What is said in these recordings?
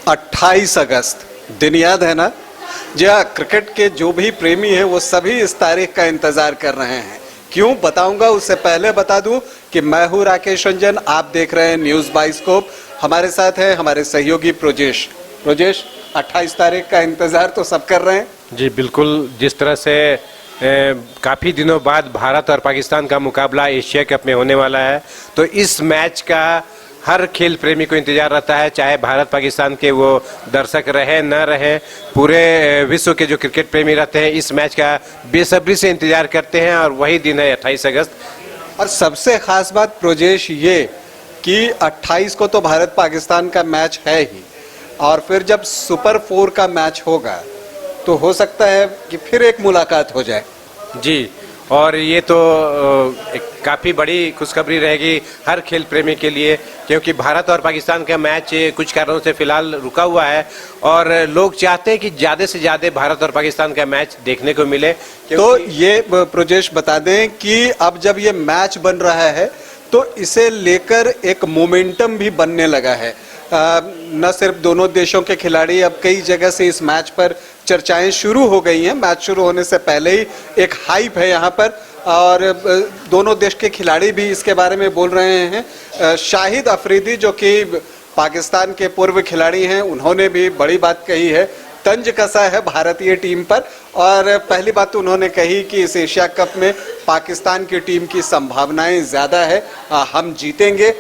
28 अगस्त दिन याद है ना? जी हाँ, क्रिकेट के जो भी प्रेमी हैं वो सभी इस तारीख का इंतजार कर रहे हैं। क्यों बताऊंगा, उससे पहले बता दूं कि मैं हूं राकेश रंजन, आप देख रहे हैं न्यूज़ बाइस्कोप। हमारे साथ है हमारे सहयोगी प्रोजेश। 28 तारीख का इंतजार तो सब कर रहे हैं। जी बिल्कुल, जिस तरह से काफ़ी दिनों बाद भारत और पाकिस्तान का मुकाबला एशिया कप में होने वाला है, तो इस मैच का हर खेल प्रेमी को इंतजार रहता है, चाहे भारत पाकिस्तान के वो दर्शक रहे न रहे। पूरे विश्व के जो क्रिकेट प्रेमी रहते हैं इस मैच का बेसब्री से इंतजार करते हैं, और वही दिन है 28 अगस्त। और सबसे खास बात प्रोजेश ये कि 28 को तो भारत पाकिस्तान का मैच है ही, और फिर जब सुपर 4 का मैच होगा तो हो सकता है कि फिर एक मुलाकात हो जाए। जी, और ये तो काफ़ी बड़ी खुशखबरी रहेगी हर खेल प्रेमी के लिए, क्योंकि भारत और पाकिस्तान का मैच कुछ कारणों से फिलहाल रुका हुआ है, और लोग चाहते हैं कि ज़्यादा से ज़्यादा भारत और पाकिस्तान का मैच देखने को मिले। तो ये प्रोजेश बता दें कि अब जब ये मैच बन रहा है तो इसे लेकर एक मोमेंटम भी बनने लगा है। न सिर्फ दोनों देशों के खिलाड़ी, अब कई जगह से इस मैच पर चर्चाएं शुरू हो गई हैं। मैच शुरू होने से पहले ही एक हाइप है यहाँ पर, और दोनों देश के खिलाड़ी भी इसके बारे में बोल रहे हैं। शाहिद अफरीदी जो कि पाकिस्तान के पूर्व खिलाड़ी हैं, उन्होंने भी बड़ी बात कही है, तंज कसा है भारतीय टीम पर। और पहली बात तो उन्होंने कही कि इस एशिया कप में पाकिस्तान की टीम की संभावनाएं ज़्यादा है, हम जीतेंगे।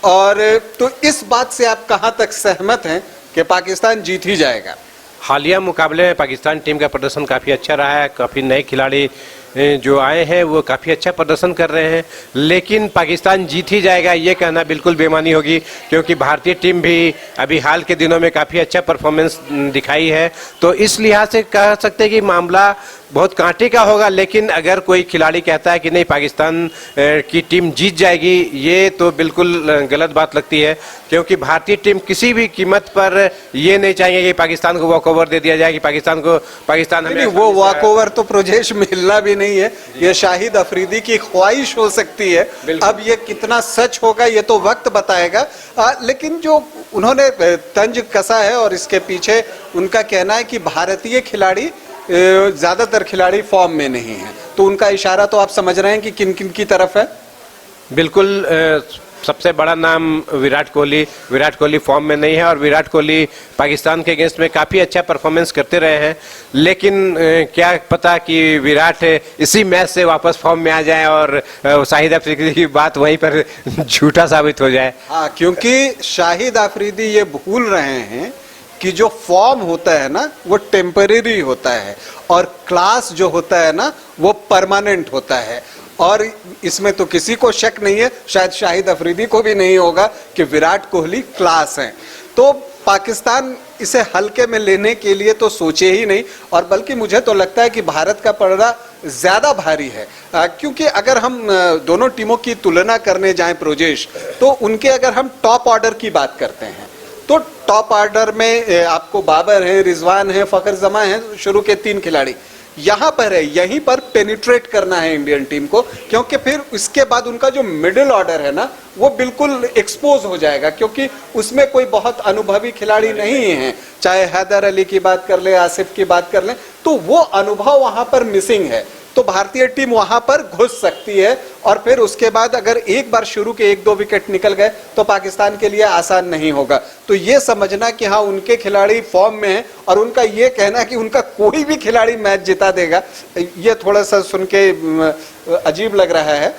और तो इस बात से आप कहाँ तक सहमत हैं कि पाकिस्तान जीत ही जाएगा? हालिया मुकाबले में पाकिस्तान टीम का प्रदर्शन काफ़ी अच्छा रहा है। काफ़ी नए खिलाड़ी जो आए हैं वो काफ़ी अच्छा प्रदर्शन कर रहे हैं, लेकिन पाकिस्तान जीत ही जाएगा ये कहना बिल्कुल बेमानी होगी, क्योंकि भारतीय टीम भी अभी हाल के दिनों में काफ़ी अच्छा परफॉर्मेंस दिखाई है। तो इस लिहाज से कह सकते हैं कि मामला बहुत कांटे का होगा। लेकिन अगर कोई खिलाड़ी कहता है कि नहीं पाकिस्तान की टीम जीत जाएगी, ये तो बिल्कुल गलत बात लगती है, क्योंकि भारतीय टीम किसी भी कीमत पर ये नहीं चाहेंगे कि पाकिस्तान को वॉकओवर दे दिया जाए, कि पाकिस्तान नहीं, वो वॉकओवर तो प्रोजेश मिलना भी नहीं है। ये शाहिद अफरीदी की ख्वाहिश हो सकती है। अब ये कितना सच होगा ये तो वक्त बताएगा। लेकिन जो उन्होंने तंज कसा है, और इसके पीछे उनका कहना है कि भारतीय खिलाड़ी, ज्यादातर खिलाड़ी फॉर्म में नहीं है। तो उनका इशारा तो आप समझ रहे हैं कि किन किन की तरफ है। बिल्कुल, सबसे बड़ा नाम विराट कोहली फॉर्म में नहीं है, और विराट कोहली पाकिस्तान के अगेंस्ट में काफ़ी अच्छा परफॉर्मेंस करते रहे हैं। लेकिन क्या पता कि विराट इसी मैच से वापस फॉर्म में आ जाए और शाहिद अफरीदी की बात वहीं पर झूठा साबित हो जाए। हाँ, क्योंकि शाहिद अफरीदी ये भूल रहे हैं कि जो फॉर्म होता है ना वो टेम्परेरी होता है, और क्लास जो होता है ना वो परमानेंट होता है। और इसमें तो किसी को शक नहीं है, शायद शाहिद अफरीदी को भी नहीं होगा कि विराट कोहली क्लास हैं। तो पाकिस्तान इसे हल्के में लेने के लिए तो सोचे ही नहीं, और बल्कि मुझे तो लगता है कि भारत का पलड़ा ज़्यादा भारी है। क्योंकि अगर हम दोनों टीमों की तुलना करने जाएं प्रोजेश, तो उनके अगर हम टॉप ऑर्डर की बात करते हैं तो टॉप ऑर्डर में आपको बाबर है, रिजवान है, फखर जमा है, शुरू के 3 खिलाड़ी यहाँ पर है। यहीं पर पेनिट्रेट करना है इंडियन टीम को, क्योंकि फिर उसके बाद उनका जो मिडिल ऑर्डर है ना वो बिल्कुल एक्सपोज हो जाएगा, क्योंकि उसमें कोई बहुत अनुभवी खिलाड़ी नहीं है। चाहे हैदर अली की बात कर ले, आसिफ की बात कर ले, तो वो अनुभव वहाँ पर मिसिंग है। तो भारतीय टीम वहां पर घुस सकती है, और फिर उसके बाद अगर एक बार शुरू के 1-2 विकेट निकल गए तो पाकिस्तान के लिए आसान नहीं होगा। तो ये समझना कि हाँ उनके खिलाड़ी फॉर्म में हैं, और उनका ये कहना कि उनका कोई भी खिलाड़ी मैच जिता देगा, ये थोड़ा सा सुन के अजीब लग रहा है।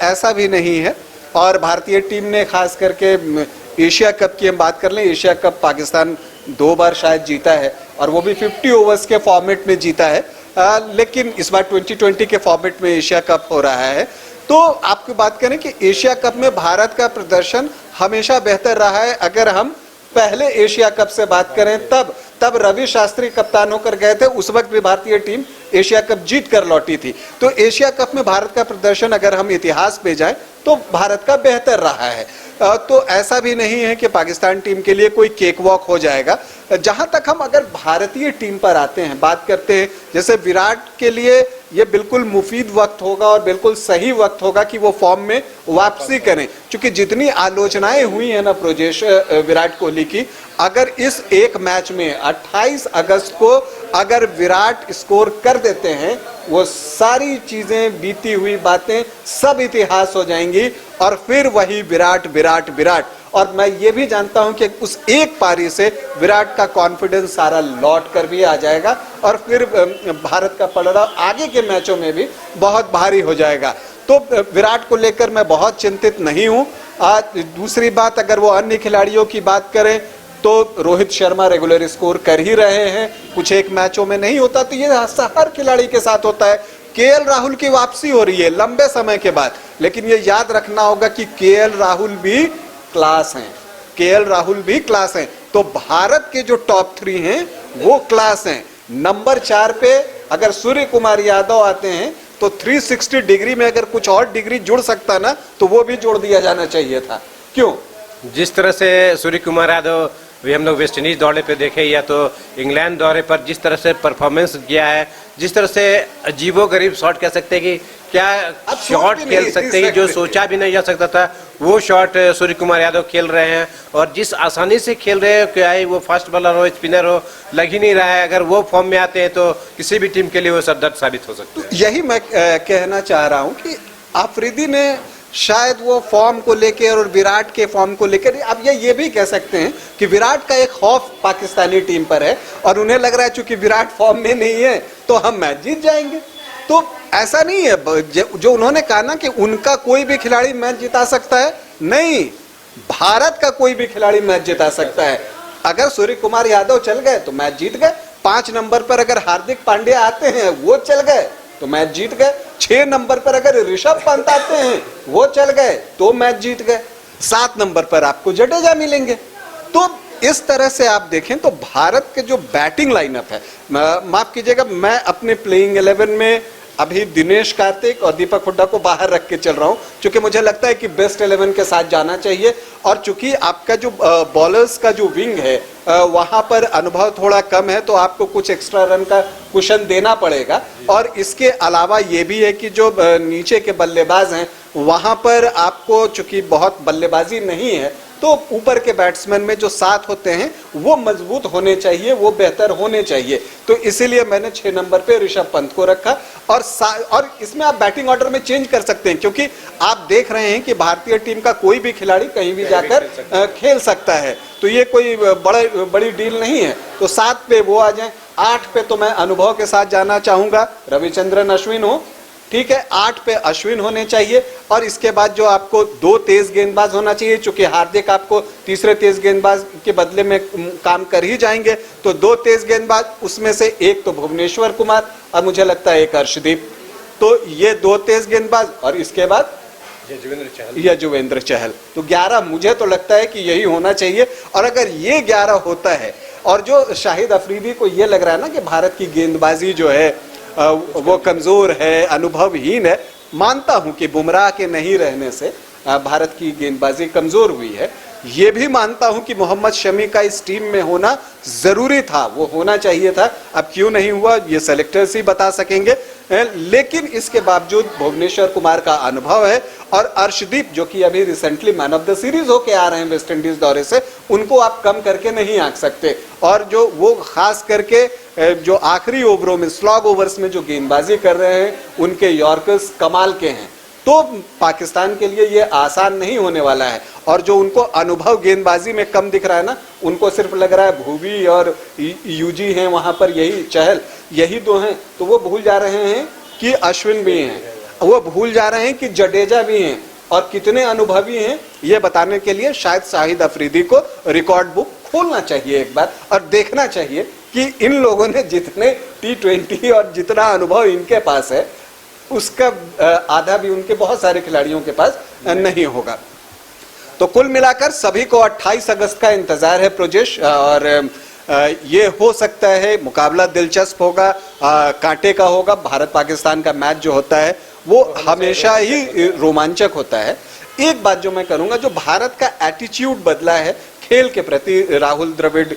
ऐसा भी नहीं है। और भारतीय टीम ने खास करके एशिया कप की हम बात कर लें, एशिया कप पाकिस्तान 2 बार शायद जीता है, और वो भी 50 ओवर्स के फॉर्मेट में जीता है। लेकिन इस बार 2020 के फॉर्मेट में एशिया कप हो रहा है। तो आपकी बात करें कि एशिया कप में भारत का प्रदर्शन हमेशा बेहतर रहा है। अगर हम पहले एशिया कप से बात करें तब रवि शास्त्री कप्तान होकर गए थे, उस वक्त भी भारतीय टीम एशिया कप जीत कर लौटी थी। तो एशिया कप में भारत का प्रदर्शन अगर हम इतिहास पे जाएं तो भारत का बेहतर रहा है। तो ऐसा भी नहीं है कि पाकिस्तान टीम के लिए कोई केक वॉक हो जाएगा। जहां तक हम अगर भारतीय टीम पर आते हैं, बात करते हैं, जैसे विराट के लिए ये बिल्कुल मुफीद वक्त होगा और बिल्कुल सही वक्त होगा कि वो फॉर्म में वापसी करें, क्योंकि जितनी आलोचनाएं हुई है ना ब्रजेश विराट कोहली की, अगर इस एक मैच में 28 अगस्त को अगर विराट स्कोर कर देते हैं, वो सारी चीजें, बीती हुई बातें सब इतिहास हो जाएंगी और फिर वही विराट विराट विराट। और मैं ये भी जानता हूं कि उस एक पारी से विराट का कॉन्फिडेंस सारा लौट कर भी आ जाएगा और फिर भारत का पलड़ा आगे के मैचों में भी बहुत भारी हो जाएगा। तो विराट को लेकर मैं बहुत चिंतित नहीं हूं। दूसरी बात, अगर वो अन्य खिलाड़ियों की बात करें तो रोहित शर्मा रेगुलर स्कोर कर ही रहे हैं, कुछ एक मैचों में नहीं होता, तो ये हर खिलाड़ी के साथ होता है। केएल राहुल की वापसी हो रही है लंबे समय के बाद, लेकिन ये याद रखना होगा कि केएल राहुल भी क्लास हैं, केएल राहुल भी क्लास हैं। तो भारत के जो टॉप 3 हैं वो क्लास हैं। नंबर 4 पे अगर सूर्य कुमार यादव आते हैं तो 360 डिग्री में अगर कुछ और डिग्री जुड़ सकता ना, तो वो भी जोड़ दिया जाना चाहिए था। क्यों? जिस तरह से सूर्य कुमार यादव भी हम लोग वेस्ट इंडीज दौरे पे देखे या तो इंग्लैंड दौरे पर जिस तरह से परफॉर्मेंस किया है, जिस तरह से अजीबोगरीब शॉट कह सकते हैं कि क्या शॉट खेल सकते हैं जो सोचा भी नहीं जा सकता था, वो शॉट सूर्य कुमार यादव खेल रहे हैं। और जिस आसानी से खेल रहे हैं, क्या है वो फास्ट बॉलर हो स्पिनर हो, लग ही नहीं रहा है। अगर वो फॉर्म में आते हैं तो किसी भी टीम के लिए वो सरदर्द साबित हो सकता है। यही मैं कहना चाह रहा हूं कि आफरीदी ने शायद वो फॉर्म को लेकर और विराट के फॉर्म को लेकर, अब ये भी कह सकते हैं कि विराट का एक खौफ पाकिस्तानी टीम पर है और उन्हें लग रहा है चूंकि विराट फॉर्म में नहीं है तो हम मैच जीत जाएंगे। तो ऐसा नहीं है जो उन्होंने कहा ना कि उनका कोई भी खिलाड़ी मैच जिता सकता है, नहीं, भारत का कोई भी खिलाड़ी मैच जिता सकता है। अगर सूर्य कुमार यादव चल गए तो मैच जीत गए, 5 नंबर पर अगर हार्दिक पांड्या आते हैं वो चल गए तो मैच जीत गए, 6 नंबर पर अगर ऋषभ पंत आते हैं वो चल गए तो मैच जीत गए, 7 नंबर पर आपको जडेजा मिलेंगे। तो इस तरह से आप देखें तो भारत के जो बैटिंग लाइनअप है, माफ कीजिएगा, मैं अपने प्लेइंग 11 में अभी दिनेश कार्तिक और दीपक हुड्डा को बाहर रख के चल रहा हूं, क्योंकि मुझे लगता है कि बेस्ट 11 के साथ जाना चाहिए। और चूंकि आपका जो बॉलर्स का जो विंग है वहां पर अनुभव थोड़ा कम है, तो आपको कुछ एक्स्ट्रा रन का कुशन देना पड़ेगा। और इसके अलावा ये भी है कि जो नीचे के बल्लेबाज हैं वहां पर आपको चूंकि बहुत बल्लेबाजी नहीं है, तो ऊपर के बैट्समैन में जो साथ होते हैं वो मजबूत होने चाहिए, वो बेहतर होने चाहिए। तो इसीलिए मैंने 6 नंबर पे ऋषभ पंत को रखा। और इसमें आप बैटिंग ऑर्डर में चेंज कर सकते हैं, क्योंकि आप देख रहे हैं कि भारतीय टीम का कोई भी खिलाड़ी कहीं भी जाकर खेल सकता है, तो ये कोई बड़ी डील नहीं है। तो 7 पे वो आ जाए, 8 पे तो मैं अनुभव के साथ जाना चाहूंगा, रविचंद्रन अश्विन हो, ठीक है, 8 पे अश्विन होने चाहिए। और इसके बाद जो आपको 2 तेज गेंदबाज होना चाहिए, चूंकि हार्दिक आपको तीसरे तेज गेंदबाज के बदले में काम कर ही जाएंगे, तो 2 तेज गेंदबाज, उसमें से एक तो भुवनेश्वर कुमार और मुझे लगता है एक अर्शदीप, तो ये 2 तेज गेंदबाज। और इसके बाद युजवेंद्र चहल, तो 11 मुझे तो लगता है कि यही होना चाहिए। और अगर ये 11 होता है, और जो शाहिद अफरीदी को ये लग रहा है ना कि भारत की गेंदबाजी जो है वो कमजोर है, अनुभवहीन है, मानता हूं कि बुमराह के नहीं रहने से भारत की गेंदबाजी कमजोर हुई है। ये भी मानता हूं कि मोहम्मद शमी का इस टीम में होना जरूरी था, वो होना चाहिए था। अब क्यों नहीं हुआ ये सेलेक्टर्स ही बता सकेंगे, लेकिन इसके बावजूद भुवनेश्वर कुमार का अनुभव है। और अर्शदीप जो कि अभी recently man of the series होके आ रहे हैं वेस्ट इंडीज दौरे से, उनको आप कम करके नहीं आंक सकते। और जो वो खास करके जो आखिरी ओवरों में, स्लॉग ओवर्स में जो गेंदबाजी कर रहे हैं, उनके यॉर्कर्स कमाल के हैं। तो पाकिस्तान के लिए ये आसान नहीं होने वाला है। और जो उनको अनुभव गेंदबाजी में कम दिख रहा है ना, उनको सिर्फ लग रहा है भुवी और यूजी हैं वहां पर, यही चहल, यही 2 हैं, तो वो भूल जा रहे हैं कि अश्विन भी हैं, वो भूल जा रहे हैं कि जडेजा भी हैं। और कितने अनुभवी हैं ये बताने के लिए शायद शाहिद अफरीदी को रिकॉर्ड बुक खोलना चाहिए एक बार और देखना चाहिए कि इन लोगों ने जितने T20 और जितना अनुभव इनके पास है, उसका आधा भी उनके बहुत सारे खिलाड़ियों के पास नहीं होगा। तो कुल मिलाकर सभी को 28 अगस्त का इंतजार है प्रोजेश, और ये हो सकता है मुकाबला दिलचस्प होगा, कांटे का होगा। भारत पाकिस्तान का मैच जो होता है वो हमेशा ही रोमांचक होता है। एक बात जो मैं करूंगा, जो भारत का एटीट्यूड बदला है खेल के प्रति, राहुल द्रविड़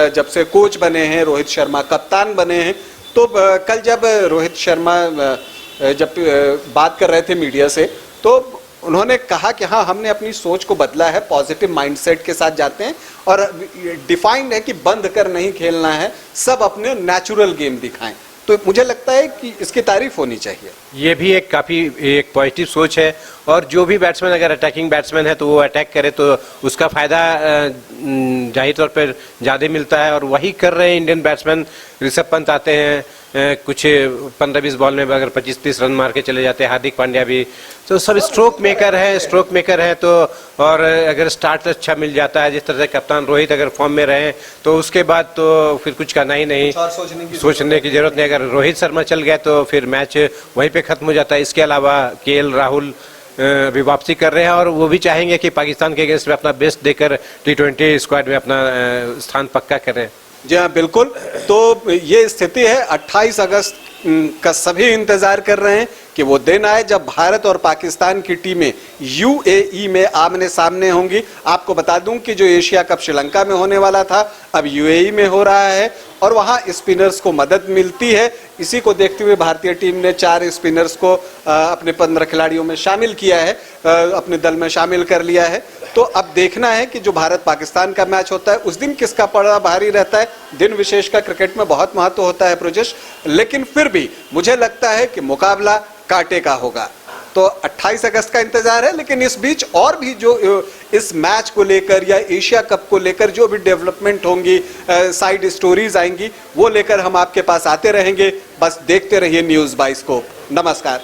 जब से कोच बने हैं, रोहित शर्मा कप्तान बने हैं, तो तो कल जब रोहित शर्मा जब बात कर रहे थे मीडिया से, तो उन्होंने कहा कि हाँ, हमने अपनी सोच को बदला है, पॉजिटिव माइंडसेट के साथ जाते हैं और डिफाइंड है कि बंद कर नहीं खेलना है, सब अपने नेचुरल गेम दिखाएं। तो मुझे लगता है कि इसकी तारीफ होनी चाहिए। ये भी एक काफ़ी एक पॉजिटिव सोच है, और जो भी बैट्समैन अगर अटैकिंग बैट्समैन है तो वो अटैक करे तो उसका फ़ायदा जाहिर तौर पर ज़्यादा मिलता है, और वही कर रहे हैं इंडियन बैट्समैन। ऋषभ पंत आते हैं कुछ 15-20 बॉल में अगर 25-30 रन मार के चले जाते हैं, हार्दिक पांड्या भी, तो सब स्ट्रोक मेकर है। तो और अगर स्टार्ट अच्छा मिल जाता है, जिस तरह से कप्तान रोहित अगर फॉर्म में रहे तो उसके बाद तो फिर कुछ करना ही नहीं, सोचने की जरूरत नहीं। अगर रोहित शर्मा चल गए तो फिर मैच वहीं पे खत्म हो जाता है। इसके अलावा केएल राहुल भी वापसी कर रहे हैं, और वो भी चाहेंगे कि पाकिस्तान के अगेंस्ट में अपना बेस्ट देकर T20 स्क्वाड में अपना स्थान पक्का करें। जी हाँ, बिल्कुल। तो ये स्थिति है, 28 अगस्त का सभी इंतजार कर रहे हैं कि वो दिन आए जब भारत और पाकिस्तान की टीमें यूएई में आमने सामने होंगी। आपको बता दूं कि जो एशिया कप श्रीलंका में होने वाला था, अब यूएई में हो रहा है, और वहां स्पिनर्स को मदद मिलती है। इसी को देखते हुए भारतीय टीम ने 4 स्पिनर्स को अपने 15 खिलाड़ियों में शामिल किया है, अपने दल में शामिल कर लिया है। तो अब देखना है कि जो भारत पाकिस्तान का मैच होता है उस दिन किसका पड़ा भारी रहता है। दिन विशेष का क्रिकेट में बहुत महत्व होता है ब्रजेश, लेकिन फिर भी मुझे लगता है कि मुकाबला कांटे का होगा। तो 28 अगस्त का इंतजार है, लेकिन इस बीच और भी जो इस मैच को लेकर या एशिया कप को लेकर जो भी डेवलपमेंट होंगी, साइड स्टोरीज आएंगी, वो लेकर हम आपके पास आते रहेंगे। बस देखते रहिए न्यूज़ बाइस्कोप। नमस्कार।